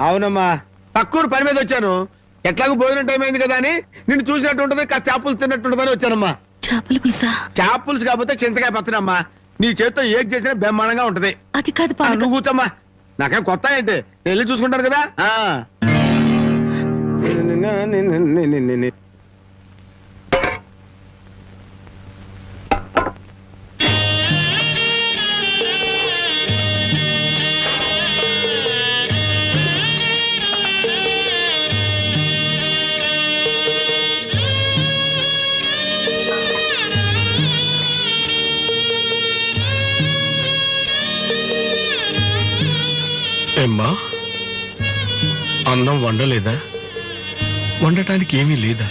అవునమ్మా, పక్కూరు పని మీద వచ్చాను. ఎట్లాగో భోజనం టైం అయింది కదా అని నిన్ను చూసినట్టు ఉంటది, కాస్త చేపలు తిన్నట్టుంటదని వచ్చానమ్మా. చేపల పులుసా? చేప పులుసు కాకపోతే చింతకాయ పచ్చడమ్మా. నీ చేతితో ఏం చేసినా బ్రహ్మాండంగా ఉంటది. అది కాదు నువ్వు కూర్చోమ్మా, నాకేం కొత్త ఏంటి, నేను వెళ్ళి చూసుకుంటాను కదా. ఏమ్మా, అన్నం వండలేదా? వండటానికి ఏమీ లేదా?